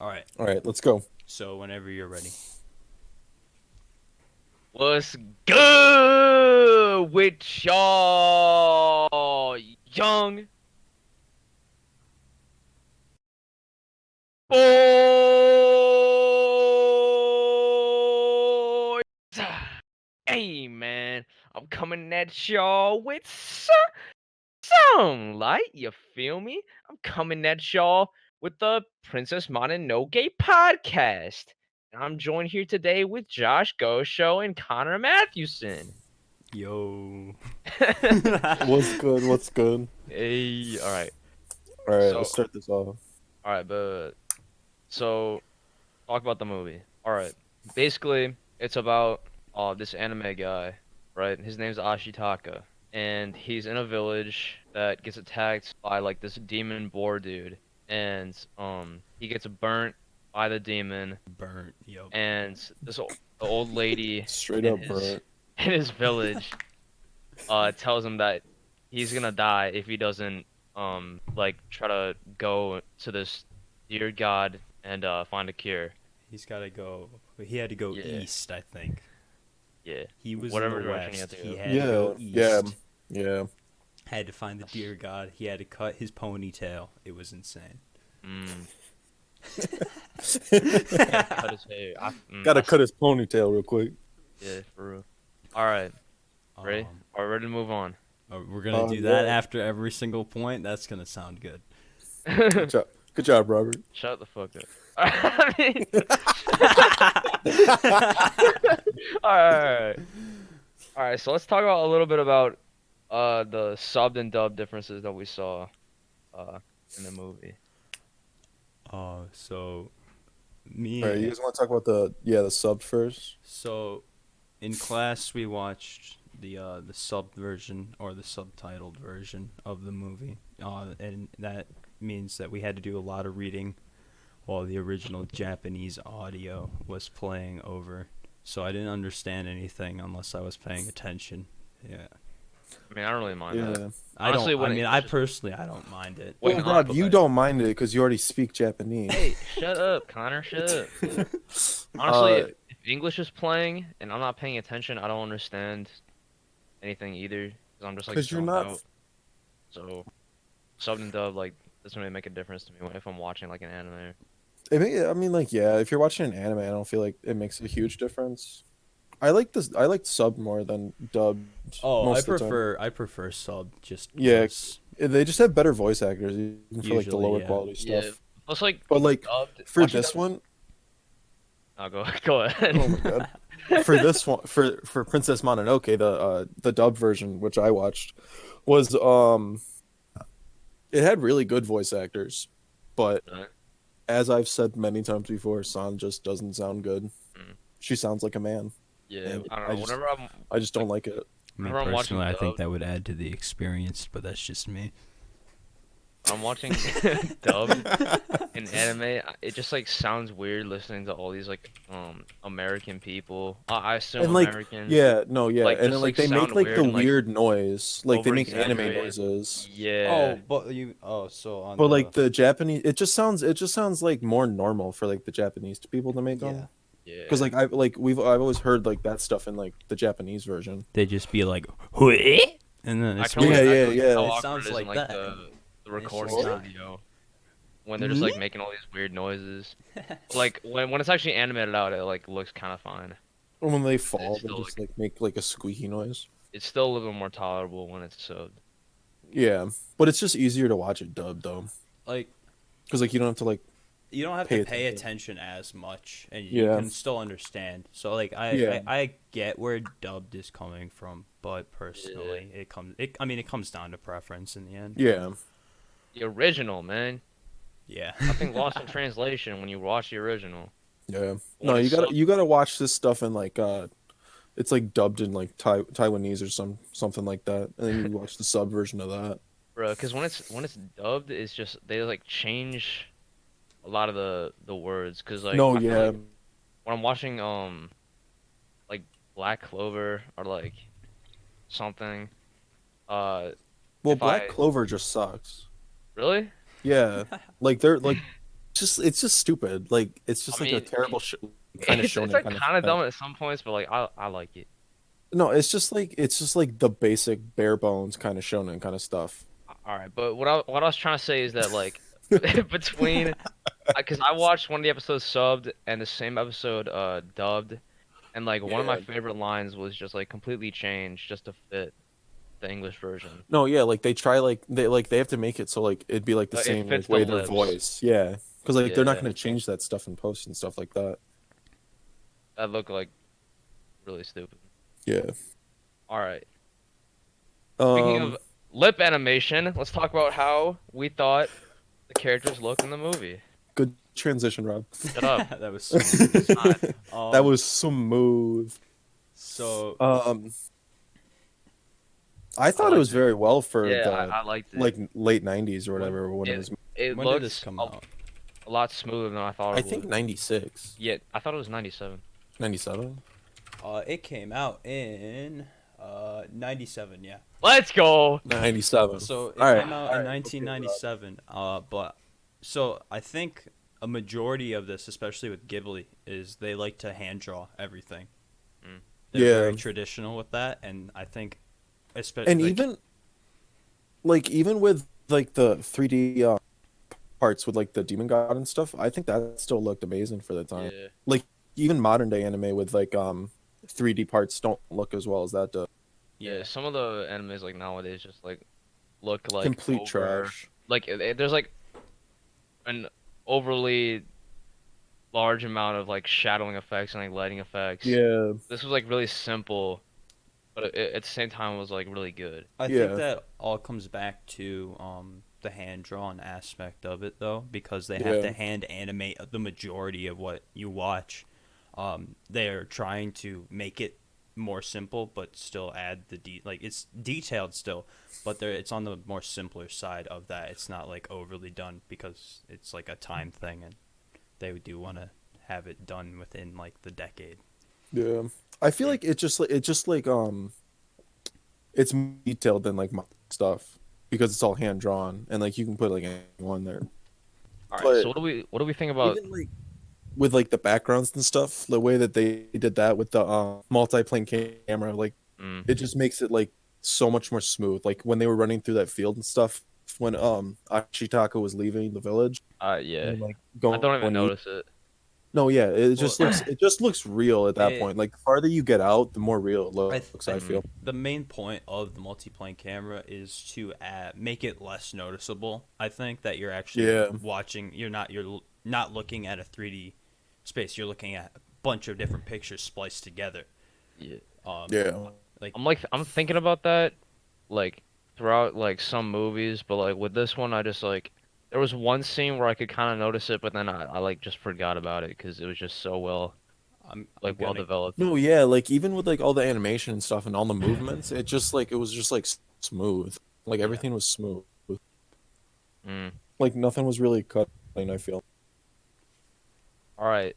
All right. All right, let's go. So whenever you're ready. What's good with y'all, young boys? Hey, man, I'm coming at y'all with some light. You feel me? I'm coming at y'all with the Princess Mononoke podcast. And I'm joined here today with Josh Gosho and Connor Matthewson. Yo. What's good? What's good? Hey, all right. All right, So, let's start this off. all right, but so talk about the movie. All right. Basically, it's about this anime guy, right? His name's Ashitaka, and he's in a village that gets attacked by like this demon boar dude, and he gets burnt by the demon, Burnt. Yo. and the old lady Straight in up, his bro. in his village tells him that he's gonna die if he doesn't like try to go to this dear god and find a cure. He's got to go. He had to go Yeah, east, I think. yeah. He was in the Whatever direction you have west. to He go. had to Yeah, go yeah, east. yeah. Had to find the deer god. He had to cut his ponytail. It was insane. Mm. Yeah, cut his hair. Gotta cut his ponytail real quick. Yeah, for real. All right, ready? Um, Are we ready to move on? we're gonna do that Yeah. after every single point. That's gonna sound good. Good job, Robert. Shut the fuck up. I mean, all right. All right, so let's talk about a little bit about the subbed and dubbed differences that we saw uh in the movie. So me. All right, you guys want to talk about the sub first? So in class we watched the sub version or the subtitled version of the movie, and that means that we had to do a lot of reading while the original Japanese audio was playing over. So I didn't understand anything unless I was paying attention. Yeah, I mean, I don't really mind that. Yeah. I Honestly, don't. I when mean, I English is personally, I don't mind it. when Well, Con Rob, you don't mind it because you already speak Japanese. Hey, shut up, Connor, shut up. Honestly, uh, if English is playing and I'm not paying attention, I don't understand anything either because I'm just like because you're zoned not. out. So, sub and dub like doesn't really make a difference to me if I'm watching like an anime. I mean, like, yeah, if you're watching an anime, I don't feel like it makes a huge difference. I like this. I like sub more than dubbed Oh, most of the time. I prefer sub just Yeah, because they just have better voice actors even for like the usually, lower yeah. quality Yeah. stuff. Plus, like But like dubbed, for watching this dubbed. one, I'll go go ahead. oh my god. For this one, for Princess Mononoke, the dub version which I watched was it had really good voice actors, but as I've said many times before, San just doesn't sound good. Mm. She sounds like a man, Yeah, and I don't I know. just Whenever I'm I just don't like, like it. I mean, whenever I'm watching personally, I think dubbed, that would add to the experience, but that's just me. when I'm watching dubbed in anime, it just like sounds weird listening to all these like American people. I assume And like, Americans yeah, no, yeah, like and then just like like they make sound like the weird and like weird noise, like they over make anime exaggerated. noises. Yeah. So on But like the Japanese, it just sounds like more normal for like the Japanese people to make them. Because Yeah. like I've always heard like that stuff in like the Japanese version. they just be like, "Hui?" And then I it's can only Yeah, weird. yeah, imagine like yeah. how It awkward sounds it is in like like that. the It's recording just not. studio when they're just like making all these weird noises. Like when it's actually animated out, it like looks kind of fine. And when they It's fall, they still just like like make like a squeaky noise. it's still a little bit more tolerable when it's subbed. Yeah, but it's just easier to watch it dubbed though, Like because like you don't have to like you don't have to pay pay attention. attention as much, and you Yeah, can still understand. So like yeah, I get where dubbed is coming from, but Yeah. personally, I mean, it comes down to preference in the end. yeah, The original, man. Yeah. Nothing lost in translation when you watch the original. yeah. No, When it's subbed, you gotta watch this stuff in like it's like dubbed in like Taiwanese or something like that, and then you watch the sub version of that. bro, because when it's dubbed, it's just they like change a lot of the words. Cause like No, I feel yeah, like when I'm watching like Black Clover or like something, uh, well, if Black I Clover just sucks. really, Yeah, like they're like it's just stupid. Like it's just I like a mean, terrible kind of it's shonen like kind of kind of thing. dumb at some points, but like I like it. No, it's just like the basic bare bones kind of shonen kind of stuff. All right, but what I was trying to say is that like between because I watched one of the episodes subbed and the same episode dubbed, and like one of my Yeah. favorite lines was just like completely changed just to fit the English version. No, yeah, like they try like they have to make it so like it'd be like the It same fits like the way their lips. voice. Yeah. Because like they're not Yeah, gonna change that stuff in post and stuff like that. that looked like really stupid. Yeah. All right. Speaking of Um lip animation, let's talk about how we thought the characters looked in the movie. Good transition, Rob. Shut up. That was smooth. It's not. That Um, was smooth. so Um I I thought it liked was it. very well for Yeah, the I liked it. like late 90s or when whatever when it It was it when did this looks come out? a lot smoother than I thought I it think would. 96, Yeah, I thought it was 97. 97. It came out in 97, yeah. Let's go. 97. So it All right. came out in 1997. But so I think a majority of this, especially with Ghibli, is they like to hand draw everything. Mm. They're Yeah. very traditional with that, and I think, especially And even with like the 3D parts with like the demon god and stuff, I think that still looked amazing for the time. Yeah. Like even modern day anime with like 3D parts don't look as well as that does. Yeah, some of the animes like nowadays just like look like Complete over trash. like there's like an overly large amount of like shadowing effects and like lighting effects. Yeah. This was like really simple, but at the same time was like really good. I think Yeah. that all comes back to the hand drawn aspect of it, though, because they have Yeah. to hand animate the majority of what you watch. They are trying to make it more simple, but still add like it's detailed still, but it's on the more simpler side of that. It's not like overly done because it's like a time thing, and they do want to have it done within like the decade. Yeah. I feel like it just like it's more detailed than like my stuff because it's all hand drawn and like you can put like anyone there. All right, But so what do we think about? even like with like the backgrounds and stuff, the way that they did that with the multi-plane camera, like Mm, it just makes it like so much more smooth. Like when they were running through that field and stuff, when Ashitaka was leaving the village yeah, and like I don't even going notice it. no, yeah, Well, it just looks real at that it, point. Like the farther you get out, the more real it I looks. I feel. think the main point of the multiplane camera is to make it less noticeable. I think that you're actually Yeah. watching. You're not looking at a 3D space. You're looking at a bunch of different pictures spliced together. Yeah, Yeah. Like I'm thinking about that, like throughout like some movies, but like with this one, I just like there was one scene where I could kind of notice it, but then I like just forgot about it because it was just so I'm well gonna developed. No, yeah, like even with like all the animation and stuff and all the movements, it was just like smooth. Like Yeah. everything was smooth. Mm. Like nothing was really cut. I feel. All right,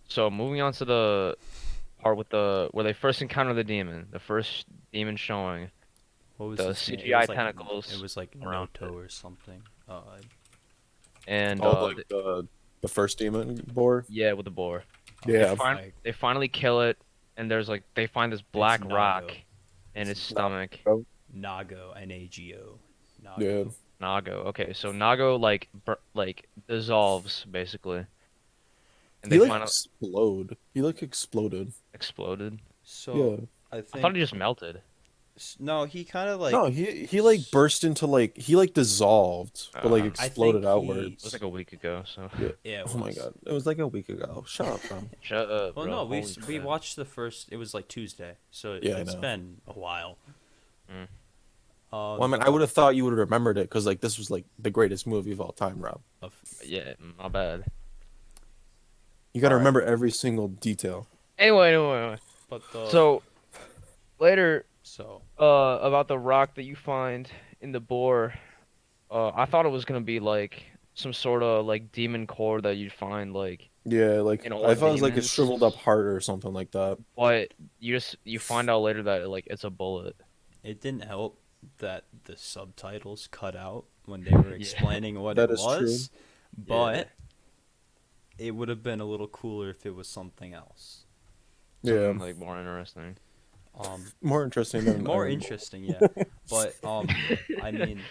so moving on to the part with the where they first encounter the demon, the first demon showing. what was The his name? CGI It was like tentacles it was like around Noto or something. And Oh, like the first demon boar. yeah, with the boar. Yeah. Like, They finally kill it, and there's like they find this black Nago. rock in its It's stomach. Nago, Nago, Nago. Yeah. Nago. Okay, so Nago like dissolves basically, and He they like find out explode. He like exploded. exploded. So Yeah. I I think thought he just melted. no, he kind of like No, he like burst into like he like dissolved, but like I exploded think outwards. It was like a week ago, so Yeah. yeah. It Oh my was. god, it was like a week ago. Shut up, bro. shut up, Well, bro. no, Holy we crap. watched the first. It was like Tuesday, so Yeah, I it's know. been a while. Mm. Well, I mean, I would have thought you would have remembered it because like this was like the greatest movie of all time, Rob. Of, Yeah, my bad. You got to Alright. remember every single detail. Anyway. but So later, so about the rock that you find in the boar, I thought it was gonna be like some sort of like demon core that you'd find like Yeah, like in all I the thought it was like a demons. shriveled up heart or something like that. But you find out later that like it's a bullet. it didn't help that the subtitles cut out when they were Yeah. explaining what That it is true. was. But it would have been a little cooler if it was something else. Yeah, Something like more interesting. more interesting than More Iron Man. interesting, yeah. But I mean,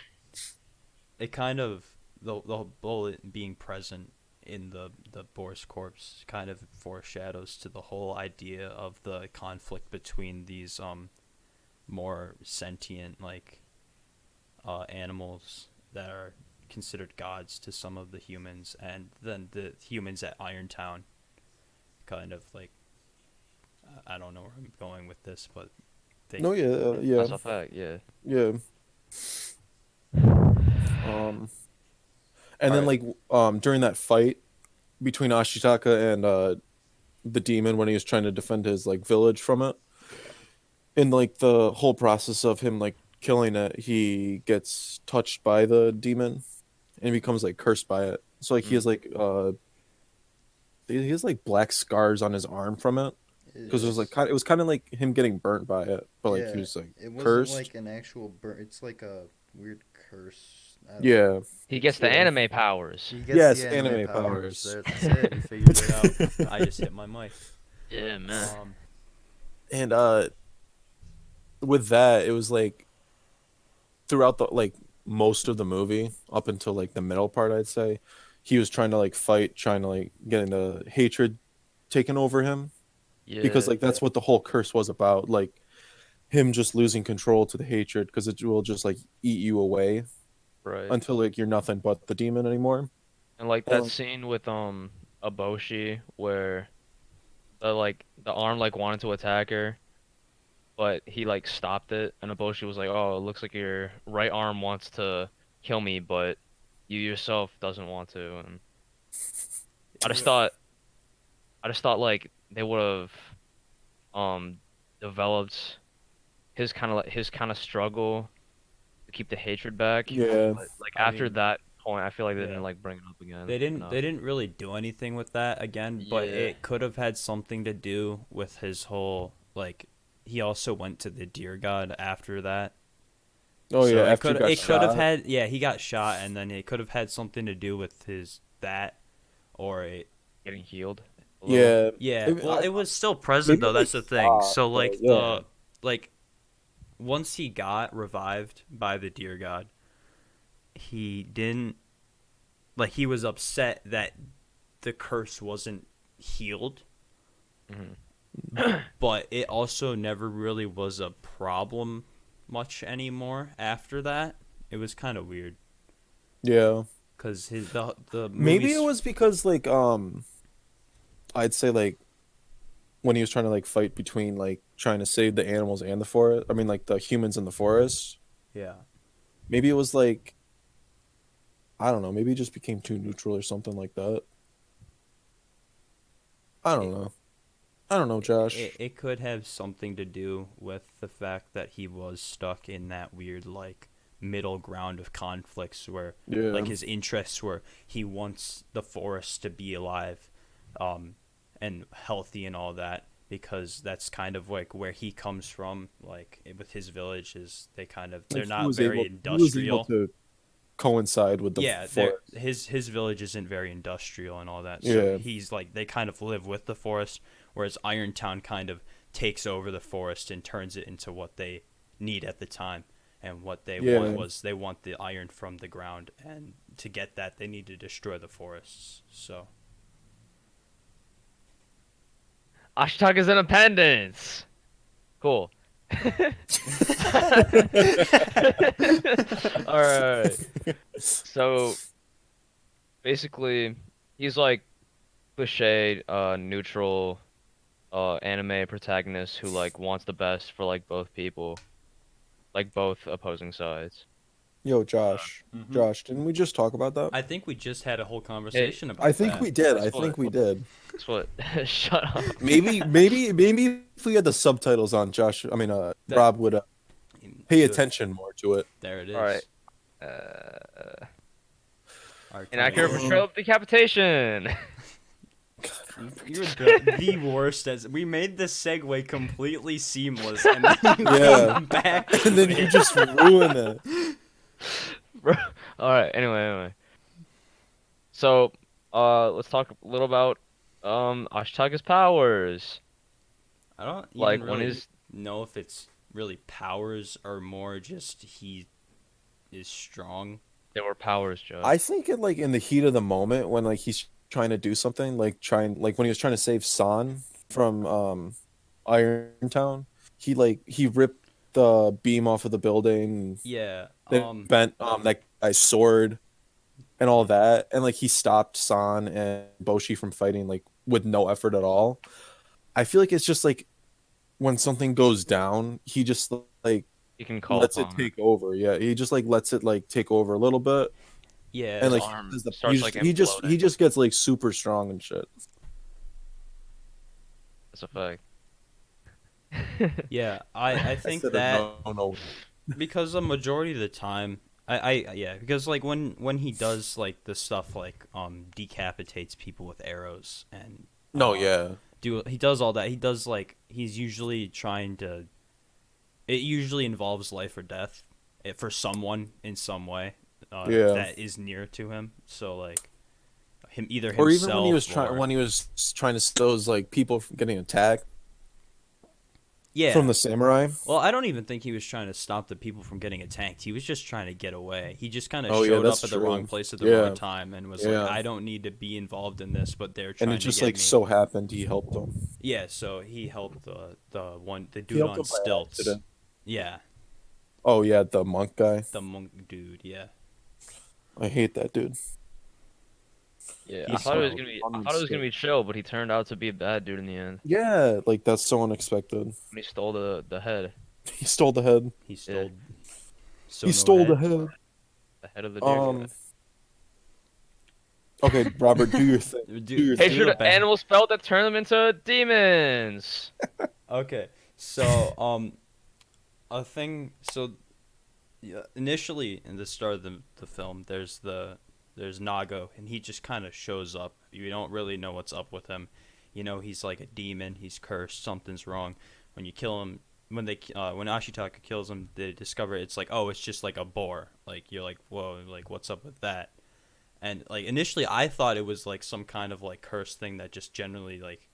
it kind of the bullet being present in the Boar's corpse kind of foreshadows to the whole idea of the conflict between these more sentient animals that are considered gods to some of the humans, and then the humans at Irontown kind of like I don't know where I'm going with this, but they No, yeah, yeah, That's a fact. Yeah. yeah. Um, and then Alright. during that fight between Ashitaka and the demon when he was trying to defend his like village from it, in like the whole process of him like killing it, he gets touched by the demon and becomes like cursed by it. So like Mm. he has like black scars on his arm from it because it was kind of like him getting burnt by it, but like he Yeah, was like it wasn't cursed. like an actual burn. It's like a weird curse. I don't Yeah. know. He gets the Yeah. anime powers. He gets Yes, the anime anime powers. powers. That's it. You figured it out. I just hit my mic. Yeah, man. And with that, it was like throughout the like most of the movie up until like the middle part, I'd say, he was trying to like fight, trying to like getting the hatred taken over him Yeah. because like that's what the whole curse was about, like him just losing control to the hatred because it will just like eat you away right. until like you're nothing but the demon anymore. And like that Um, scene with Aboshi where the arm like wanted to attack her, but he like stopped it, and Aboshi was like, "Oh, it looks like your right arm wants to kill me, but you yourself doesn't want to." And I just thought, like they would have developed his kind of struggle to keep the hatred back. yeah, But like I after mean, that point, I feel like they yeah. didn't like bring it up again. They didn't. enough. They didn't really do anything with that again, but Yeah. it could have had something to do with his whole like. He also went to the deer god after that. oh So yeah. it After could he got it could have shot. had he got shot, and then it could have had something to do with his that, or it Getting healed. A little. Yeah, yeah. Maybe- Well, I- it was still present maybe though. That's they the thing. shot, So but like yeah. the like once he got revived by the deer god, he didn't he was upset that the curse wasn't healed, Mhm. but it also never really was a problem much anymore after that. It was kind of weird Yeah. because the Maybe movies, it was because like I'd say like when he was trying to like fight between like trying to save the animals and the forest. I mean like the humans in the forest. yeah. Maybe it was like I don't know, maybe he just became too neutral or something like that. I don't know. I don't know, Josh. It could have something to do with the fact that he was stuck in that weird middle ground of conflicts where Yeah. his interests were he wants the forest to be alive and healthy and all that because that's kind of like where he comes from with his village is they're Like, not very industrial. He was able to coincide with the Yeah, forest. his village isn't very industrial and all that. So Yeah. he's they kind of live with the forest, whereas Irontown kind of takes over the forest and turns it into what they need at the time. And what they Yeah. want was they want the iron from the ground, and to get that they need to destroy the forests. So Ashitaka's independence. Cool. All right. So basically, he's like cliche, neutral, anime protagonist who like wants the best for like both people, like both opposing sides. Yo, Josh. Mhm. Josh, didn't we just talk about that? I think we just had a whole conversation about I think that. we did. I That's think what- we did. That's what. Shut up. Maybe if we had the subtitles on, Josh. I mean, Rob would pay Good. attention more to it. There it is. All right. Our Inaccurate time. portrayal of decapitation. You're the worst as we made the segue completely seamless, and then you Yeah. came back. And then you just ruin it. Bro. All right. Anyway. So Let's talk a little about Ashitaka's powers. I don't even Like when really his know if it's really powers or more just he is strong. there were powers, Josh. I think in the heat of the moment when like he's trying to do something, like when he was trying to save San from Irontown, he ripped the beam off of the building, Yeah. then bent that guy's sword and all Yeah. that, and like he stopped San and Boshi from fighting like with no effort at all. I feel like it's just like when something goes down, he just like He can call lets it upon it. take over. Yeah, he just like lets it like take over a little bit, Yeah. and His like arm he starts like just he just he imploding. just gets like super strong and shit. That's a fact. Yeah. I I think said a that no. because the majority of the time I yeah, because like when he does like the stuff like decapitates people with arrows and No, yeah, he does all that. He does like he's usually trying to it usually involves life or death for someone in some way yeah. that is near to him. So like him either Or even when he was himself or trying to stop those like people from getting attacked from yeah. the samurai. Well, I don't even think he was trying to stop the people from getting attacked. He was just trying to get away. He just kind of Oh yeah, showed that's up at the wrong true. place at the wrong Yeah, time and was like, yeah. "I don't need to be involved in this, but they're And it trying to just get like me." so happened he helped them. Yeah, so he helped the He dude helped on them by stilts. accident. Yeah, Oh yeah, the monk guy. the monk dude. Yeah, I hate that dude. Yeah, I he's thought it was well. gonna be I On thought it was gonna stick. be chill, but he turned out to be a bad dude in the end. Yeah, like that's so unexpected. When he stole the head. He stole the head. He Yeah, stole He Sono stole the head. head. the head of the deer god. Um. Okay, Robert, do your thing. Do your Do thing. Hatred the of bad. animals felt that turned them into demons. Okay, so a thing. So yeah, initially in the start of the film, there's Nago, and he just kind of shows up. You don't really know what's up with him. You know he's like a demon. He's cursed. Something's wrong. When you kill him, when Ashitaka kills him, they discover it's like, oh, it's just like a boar. Like you're like, whoa, like what's up with that? And like initially, I thought it was like some kind of like cursed thing that just generally like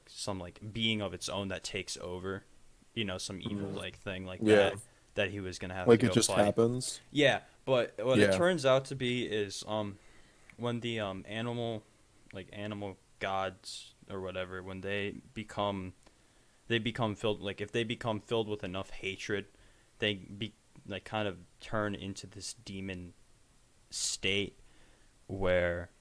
some like being of its own that takes over. You know, some evil like thing like Yeah, that he was gonna have to like it go just fight. happens. Yeah, but what it Yeah. turns out to be is when the animal gods or whatever when they become filled like if they become filled with enough hatred, they be like kind of turn into this demon state where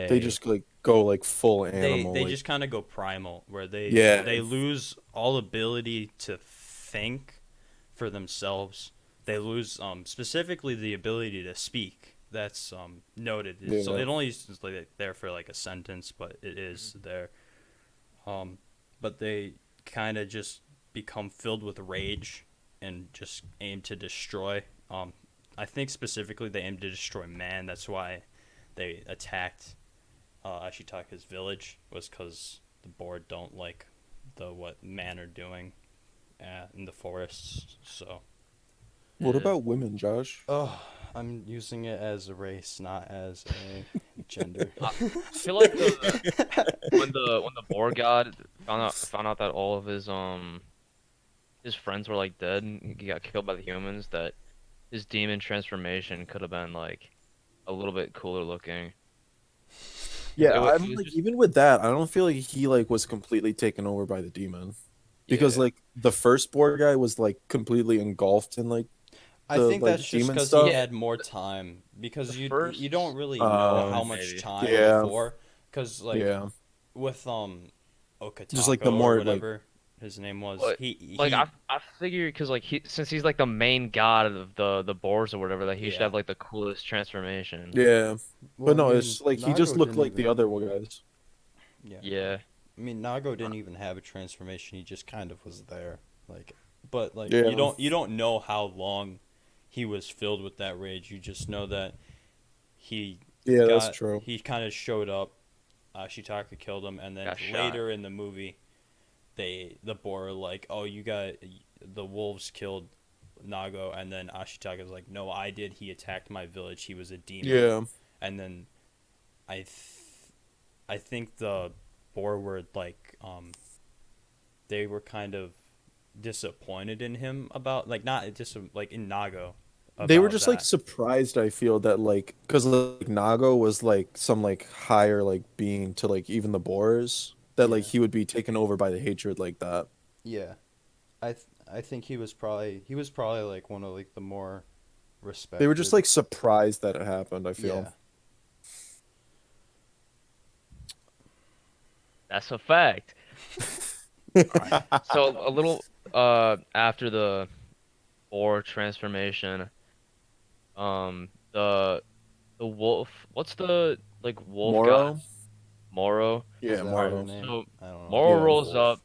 They they just like go like full they animal. they Like just kind of go primal where yeah, they lose all ability to think for themselves. They lose specifically the ability to speak. That's noted. So yeah. it only is like there for like a sentence, but it is there. Um, but they kind of just become filled with rage and just aim to destroy. I think specifically they aim to destroy man. That's why they attacked Ashitaka's village was because the board don't like the what man are doing in the forests. So What Yeah. about women, Josh? oh, I'm using it as a race, not as a gender. I feel like the when the boar god found out that all of his friends were like dead and he got killed by the humans, that his demon transformation could have been like a little bit cooler looking. Yeah, It I'm was like just even with that, I don't feel like he like was completely taken over by the demon because Yeah, like the first board guy was like completely engulfed in like I the think like that's just demon because he stuff. yeah. had more time. The Because you don't first really know how Um, much maybe time yeah, before. Because like yeah, with just like just like the the or more like whatever his name was, But like he I figured because like since he's like the main god of the boars or whatever, that he should yeah. have like the coolest transformation. yeah, Well, but I no, mean, it's like he just Nago looked didn't like the even other guys. yeah. Yeah. I mean, Nago didn't even have a transformation. He just kind of was there. Like, but like Yeah, you don't know how long he was filled with that rage. You just know that he yeah, that's true. he kind of showed up. Shitaka killed him, and then Got shot. later in the movie, the boar are like, oh, you got the wolves killed Nago, and then Ashitaka's like, no, I did. He attacked my village. He was a demon, Yeah, and then I th- I think the boar were like they were kind of disappointed in him about like not just like in Nago They were about just like that. surprised, I feel, that like because like Nago was like some like higher like being to like even the boars, that like Yeah. he would be taken over by the hatred like that. Yeah. I think he was probably like one of like the more They were just respected. like surprised that it happened, I feel. Yeah. That's a fact. All right. So a little after the boar transformation, the wolf. What's the like wolf guy? Moro? Moro. Is Yeah, that her Moro. name? So I don't know. Moro Yeah. rolls Wolf. up,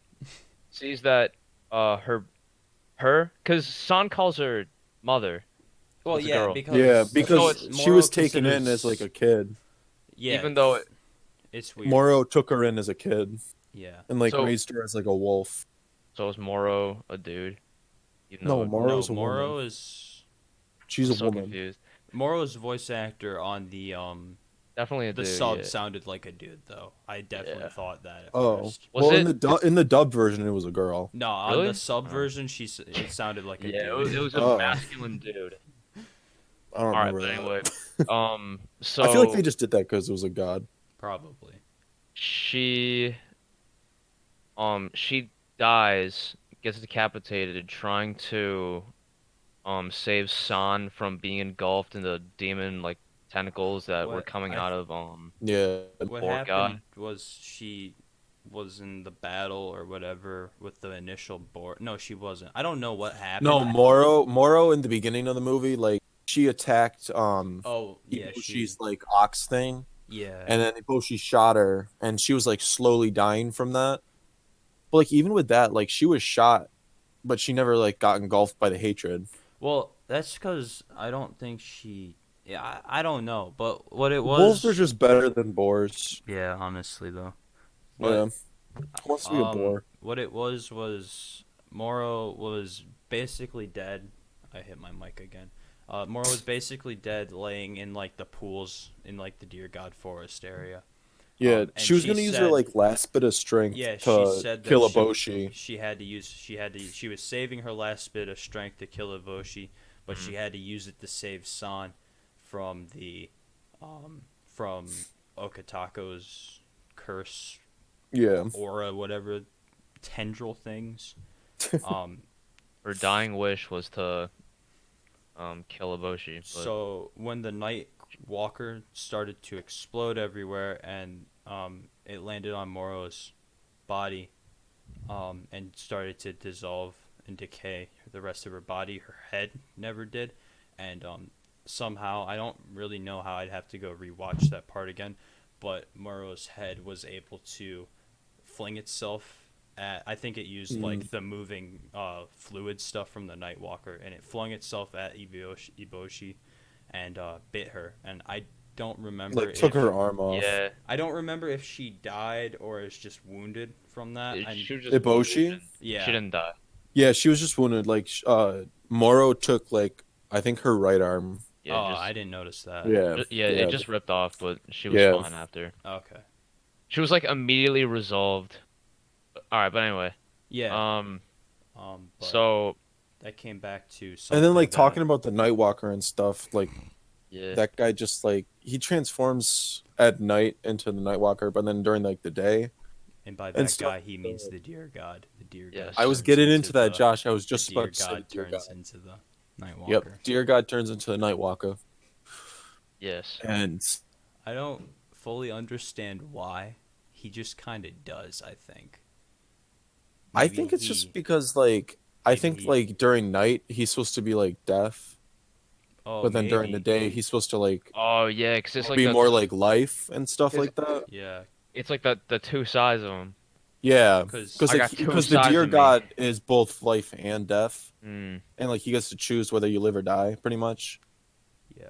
sees that because San calls her mother, so Well, it's a yeah, girl. Yeah, because So because it's she Moro was taken in as like considers a kid. yeah, even though it's weird. Moro took her in as a kid Yeah. and like so raised her as like a wolf. so is Moro a dude? Even No, though No, Moro's a woman. Moro is She's I'm a so woman. confused. Moro's voice actor on Definitely a the dude. sub Yeah. sounded like a dude though. I definitely Yeah. thought that at Oh, first. Was well, it in the dub version, it was a girl. No, on the really? sub Oh. version, it sounded like a Yeah, dude. it was a Oh, masculine dude. I don't All right, remember but that. anyway, I feel like they so just did that because it was a god. Probably. she, she dies, gets decapitated, trying to, save San from being engulfed in the demon like tentacles that were What coming I th- out of Yeah, the what boar guy. happened was she was in the battle or whatever with the initial board. No, she wasn't. I don't know what happened. no, Moro in the beginning of the movie, like she attacked Oh, yeah, Ibushi's like ox thing, yeah. and then Ibushi shot her, and she was like slowly dying from that. But like even with that, like she was shot, but she never like got engulfed by the hatred. Well, that's because I don't think she. Yeah, I don't know, but what it Wolves are was. just better than boars. Yeah, honestly though. Yeah, But who wants to be a boar? what it was Moro was basically dead. I hit my mic again. Moro was basically dead, laying in like the pools in like the Deer God Forest area. Yeah, And she was she gonna use her said, like last bit of strength yeah, she to said that kill Iboshi. she was saving her last bit of strength to kill Ivoshi, but Mhm. she had to use it to save San from the from Okatako's curse Yeah, aura, whatever tendril things. Um, Her dying wish was to kill Iboshi, but so when the Night Walker started to explode everywhere and it landed on Moro's body and started to dissolve and decay the rest of her body, her head never did, and somehow I don't really know how. I'd have to go rewatch that part again, but Moro's head was able to fling itself at, I think it used Mm. like the moving fluid stuff from the Nightwalker, and it flung itself at Iboshi and bit her. And I don't remember like took if her arm off. yeah, I don't remember if she died or is just wounded from that. And she was just wounded. She Iboshi? didn't, she yeah, didn't die. Yeah, she was just wounded. Like Moro took like I think her right arm. Yeah, oh, just I didn't notice that. Yeah, yeah, it yeah, just ripped off, but she was yeah. fine after. Okay, She was like immediately resolved. All right, but anyway, yeah. um, But so that came back to And then something like that talking about the Nightwalker and stuff, like yeah, that guy just like he transforms at night into the Nightwalker, but then during like the day and by and that stuff. guy he means the deer god. The deer god Yes. I was turns getting into into that, the Josh. I was the just deer about to say god Deer turns God. into the Nightwalker. Yep, Deer God turns into the Nightwalker, yes. and I don't fully understand why. He just kind of does, I think. I Maybe think it's he just because like I maybe think he like during night he's supposed to be like deaf, oh but then during the maybe. day he's supposed to like Oh yeah, 'cause it's like be the more like life and stuff it's, like that. Yeah, it's like the two sides of him. Yeah, cuz because I like got two because the sides Deer of me. God is both life and death, Mm, and like he gets to choose whether you live or die, pretty much. yeah.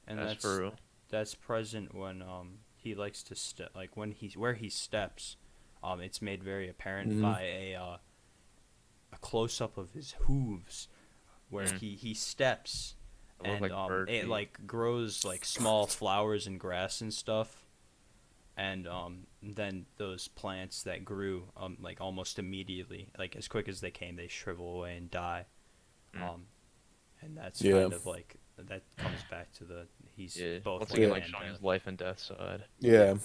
And that's for real. that's present when he likes to step like when he where he steps it's made very apparent Mhm. by a close up of his hooves where Mm. he steps It looked and like bird it feet. like grows like small flowers and grass and stuff and then those plants that grew like almost immediately, like as quick as they came, they shrivel away and die. Mm. Um, and that's Yeah. kind of like that comes back to the he's Yeah. both Once life again, Yeah. like and showing his death. life and death side. Yeah.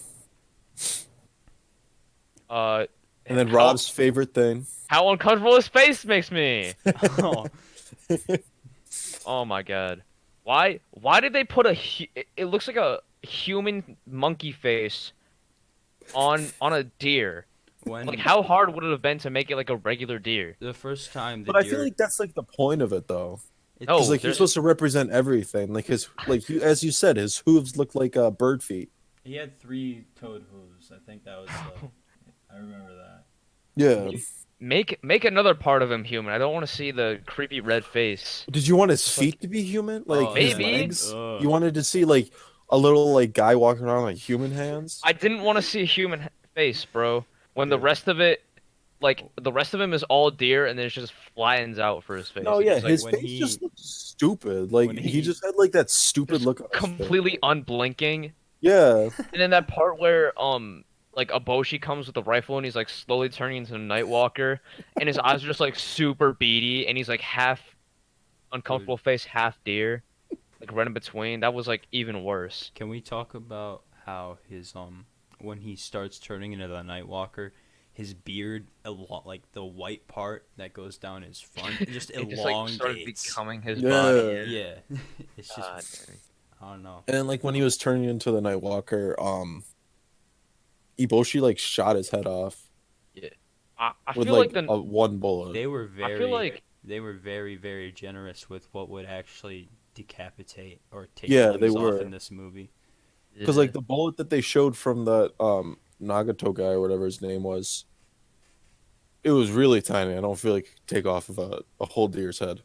Uh, And then how Rob's favorite thing. how uncomfortable his face makes me. Oh, Oh my god. Why did they put it looks like a human monkey face on a deer. Like when how hard would it have been to make it like a regular deer? the first time the But I feel deer, like that's like the point of it though. Because it's No, like he's there's supposed to represent everything. Like his like he, as you said, his hooves look like bird feet. he had three toed hooves. I think that was the I remember that. Yeah. make another part of him human. I don't want to see the creepy red face. Did you want his Just like feet to be human? Like Oh, his then maybe legs? ugh. You wanted to see like a little like guy walking around like human hands? I didn't want to see a human face, bro. When the Dude. rest of it, like the rest of him is all deer, and then it just flattens out for his face. No, It's yeah, just like his when face he just looked stupid. Like when he he just had like that stupid just look on his face. completely unblinking. Yeah. And then that part where like Aboshi comes with the rifle and he's like slowly turning into a Nightwalker, and his eyes are just like super beady, and he's like half uncomfortable face, half deer, like right in between. That was like even worse. can we talk about how his when he starts turning into the Nightwalker, his beard like the white part that goes down his front, it just It just like started elongates. becoming his Yeah. body. Yeah, it's just God, dang. I don't know. And then like when he was turning into the Nightwalker, Iboshi like shot his head off Yeah. I with feel like like a one bullet. They were I feel very like they were very very generous with what would actually decapitate or take Yeah, they limbs off were. in this movie. Because like the bullet that they showed from that Nagato guy or whatever his name was, it was really tiny. I don't feel like it could take off of a whole deer's head.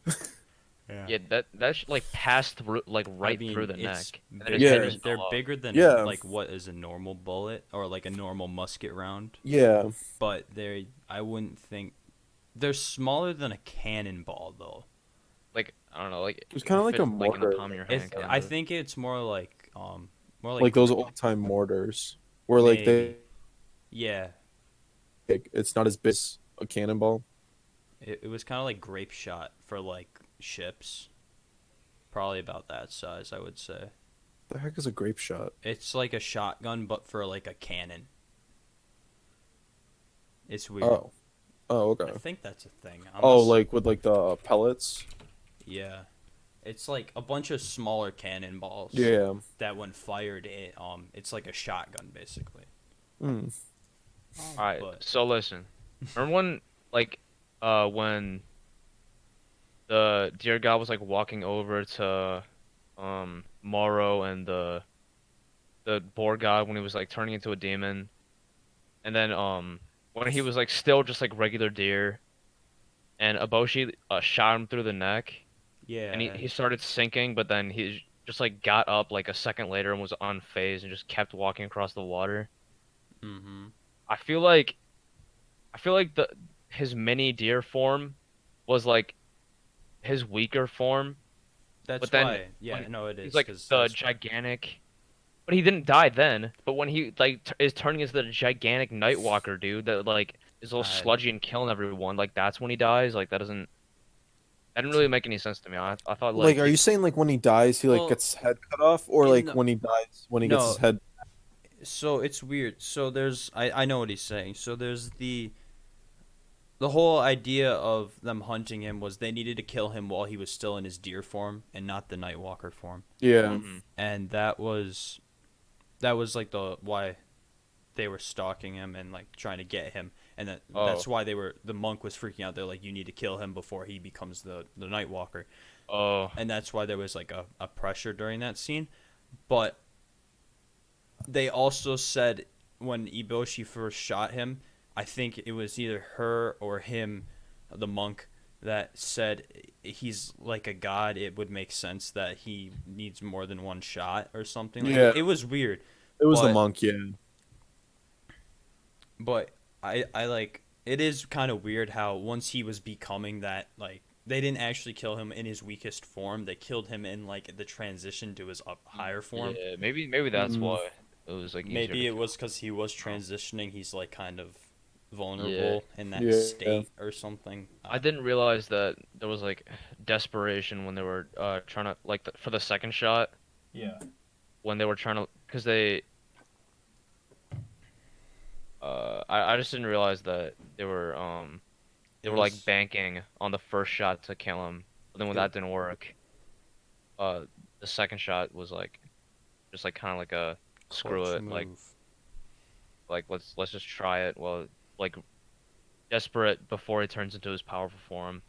yeah, that like passed through like right through the it's neck, and then his bigger head Yeah. just they're fell off. bigger than Yeah. like what is a normal bullet or like a normal musket round, Yeah. but I wouldn't think they're smaller than a cannonball though. Like I don't know, like It was kind of like fit, a like in the mortar, palm of your hand. If Kinda. I think it's more like like those old time mortars, where like maybe yeah. it's not as big as a cannonball. It was kind of like grape shot for like ships. Probably about that size, I would say. The heck is a grape shot? It's like a shotgun, but for like a cannon. It's weird. Oh, oh, I okay. think that's a thing. Oh, Unless- like with like the pellets. yeah, it's like a bunch of smaller cannonballs. Yeah. That when fired, it's like a shotgun basically. Mm. All right, But so listen. Remember when the deer god was like walking over to Moro and the boar god when he was like turning into a demon, and then when he was like still just like regular deer, and Aboshi shot him through the neck, yeah, and he started sinking, but then he just like got up like a second later and was unfazed and just kept walking across the water. mm-hmm. I feel like the his mini deer form was like his weaker form. That's But then why. Yeah, when no, it is. He's like 'cause the that's- gigantic, but he didn't die then. But when he like is turning into the gigantic Nightwalker dude that like is all I- sludgy and killing everyone, like that's when he dies. Like that didn't really make any sense to me. I thought Like, are you saying like when he dies, he like Well, gets his head cut off, or in like the- when he dies, when he gets No. his head? So it's weird. So there's I know what he's saying. So there's the whole idea of them hunting him was they needed to kill him while he was still in his deer form and not the Nightwalker form. Yeah. And that was like the why they were stalking him and like trying to get him, and that's why the monk was freaking out. They're like, you need to kill him before he becomes the Nightwalker. Oh, And that's why there was like a pressure during that scene. But they also said when Iboshi first shot him, I think it was either her or him, the monk, that said he's like a god. It would make sense that he needs more than one shot or something. Like Yeah. it was weird. It was the But- monk, yeah. But I like it is kind of weird how once he was becoming that, like they didn't actually kill him in his weakest form. They killed him in like the transition to his up higher form. yeah, maybe that's Mm. why. it was like easier Maybe to it kill. was because he was Um, transitioning. He's like kind of Yeah, vulnerable in that Yeah. state or something. I didn't realize that there was like desperation when they were trying to like for the second shot Yeah. when they were trying to because I just didn't realize that they It were like was. banking on the first shot to kill him, but then when It, that didn't work, uh the second shot was like just like kind of like a screw clutch it, move. like let's just try it. Well, like desperate before he turns into his powerful form.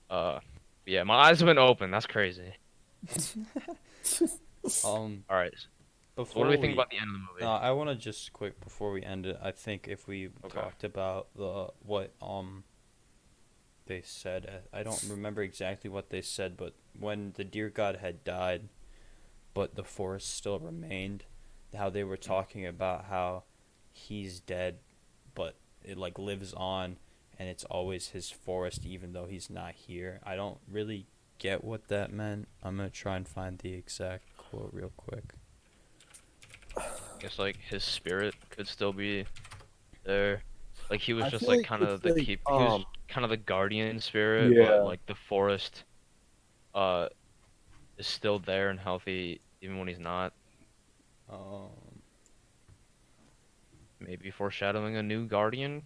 Uh, yeah, my eyes have been open. That's crazy. All right. So what do we Before think we, about the end of the movie? I want to just quick before we end it. I think if we Okay. talked about the what they said, I don't remember exactly what they said, but when the deer god had died, but the forest still remained, how they were talking about how he's dead, but it like lives on, and it's always his forest even though he's not here. I don't really get what that meant. I'm gonna try and find the exact quote real quick. Guess like his spirit could still be there. Like he was I just feel like like kind it's of the like keep. He was kind of the guardian spirit, but yeah. like the forest, uh, is still there and healthy even when he's not. Um, Maybe foreshadowing a new guardian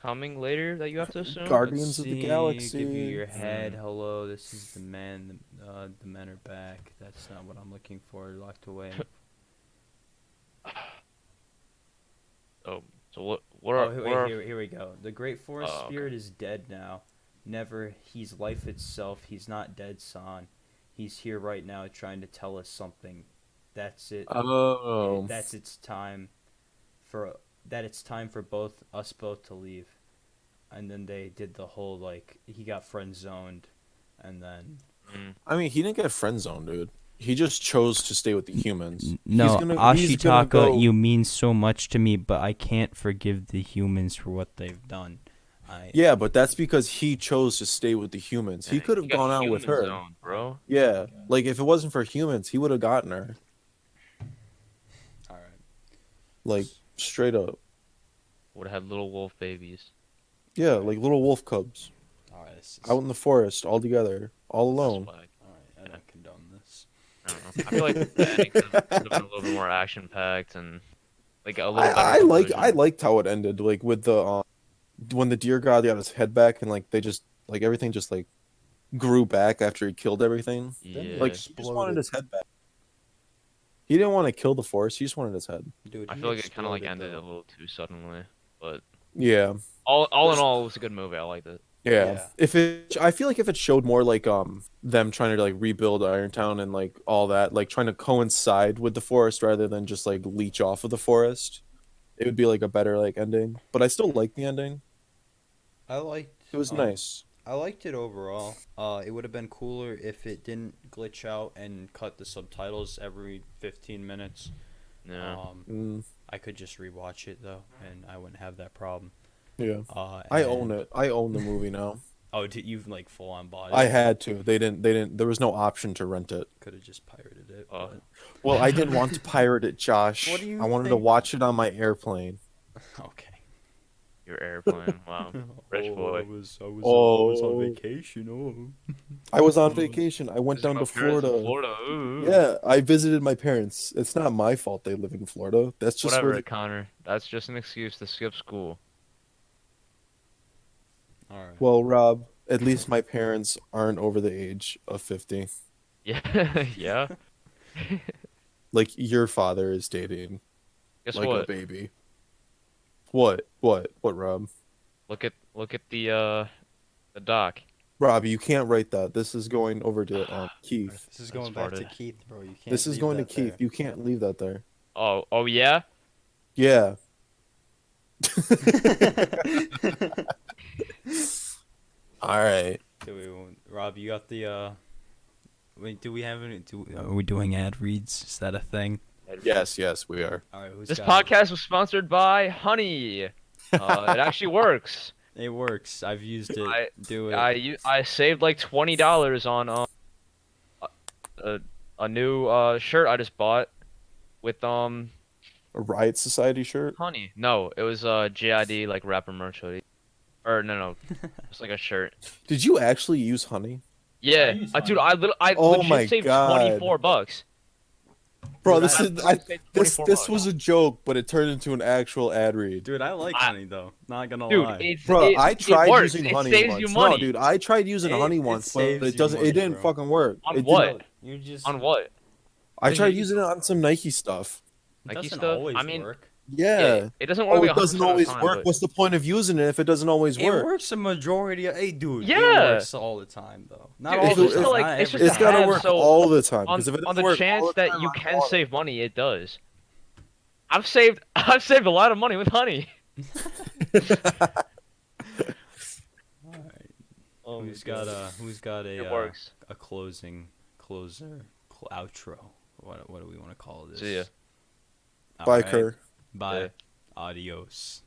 coming later that you have to assume. let's Guardians of the see. Give you Galaxy. your head. Mm. Hello, this is the man. The men are back. That's not what I'm looking for. Locked away. Oh, so what Oh, are wait, here we go. The great forest oh, okay. spirit is dead now. Never. He's life itself. He's not dead, son. He's here right now, trying to tell us something. That's it. Oh. That's its time for that. It's time for both to leave. And then they did the whole like he got friend zoned, and then Mm. I mean, he didn't get friend zoned, dude. He just chose to stay with the humans. No, He's gonna Ashitaka, go. you mean so much to me, but I can't forgive the humans for what they've done. I Yeah, but that's because he chose to stay with the humans. He Dang, could he have got gone out with human her. zone, bro. Yeah, like if it wasn't for humans, he would have gotten her. all right. Like straight up. Would have had little wolf babies. Yeah, like little wolf cubs All right, this is out in the forest, all together, all This is alone. swag. all right. I Yeah. don't condone this. I don't know. I feel like the ending could have been a little bit more action packed and like a little better I conclusion. liked how it ended, like with the when the deer god got his head back and like they just like everything just like grew back after he killed everything. Then it Like Yeah. he just wanted exploded. his head back. He didn't want to kill the forest. He just wanted his head. Dude, I he feel like it kind of like exploded ended a though. little too suddenly, but Yeah. all in This- all, it was a good movie. I liked it. Yeah. Yeah. If it I feel like if it showed more like them trying to like rebuild Irontown and like all that, like trying to coincide with the forest rather than just like leech off of the forest, it would be like a better like ending. But I still like the ending. I liked It was nice. I liked it overall. It would have been cooler if it didn't glitch out and cut the subtitles every 15 minutes. Yeah. Mm, I could just rewatch it though, and I wouldn't have that problem. yeah. Uh, I own and it. I own the movie now. oh, you've like full on bought I it. had to. They didn't there was no option to rent it. Could have just pirated it. Oh. But Well, I didn't want to pirate it, Josh. What do you I wanted to think? watch it on my airplane. okay. Your airplane. Wow. Rich boy. I was Oh. vacation. Oh. I was on vacation. I went Visiting down my to parents in Florida. Florida. Ooh. Yeah, I visited my parents. It's not my fault they live in Florida. That's just where Whatever, they... Connor. That's just an excuse to skip school. All right. Well, Rob, at least my parents aren't over the age of 50. Yeah. Yeah. Like your father is dating Guess like a what? baby. What, Rob? Look at the doc. Rob, you can't write that. This is going over to Keith. This is I going just back to farted. Keith, bro. You can't. This is leave going to that Keith. there. You can't leave that there. Oh yeah. Yeah. All right. Rob, you got the Wait, do we have any? Are we doing ad reads? Is that a thing? Yes, we are. All right, who's This got it? podcast was sponsored by Honey. It actually works. It works. I've used it. I Do it. I saved like $20 on a new shirt I just bought with A Riot Society shirt? Honey. No, it was JID like rapper merch hoodie. Or no, it's like a shirt. Did you actually use honey? Yeah, use dude, honey. I Oh legit my saved God. $24. Bro, Dude, this I is literally saved this 24 this bucks. was a joke, but it turned into an actual ad read. Dude, I like I- honey though. Not gonna Dude, lie. Bro, I it tried works. using It honey saves you once. money. No, dude, I tried using honey It once, but saves it you doesn't. money, It didn't bro. fucking work. On It did what? not- You just On what? I Did tried you- using it on some Nike stuff. It Nike doesn't stuff? always I mean, work. Yeah. it doesn't work Oh, like it doesn't 100% of the always time, work. but- What's the point of using it if it doesn't always It work? works a majority of. Hey, dude. It Yeah. works all the time though. Not Dude, all it's the just time. to, like- not it's every just It's to time. gotta have, work so all the time. on Because if it on doesn't the work chance all the that time, you I'm can water. save money, it does. I've saved a lot of money with honey. All right. Oh my Who's got God. a It works. a closer outro? What do we want to call this? See ya. All Bye, right. Kerr. Bye. Yeah. Adios.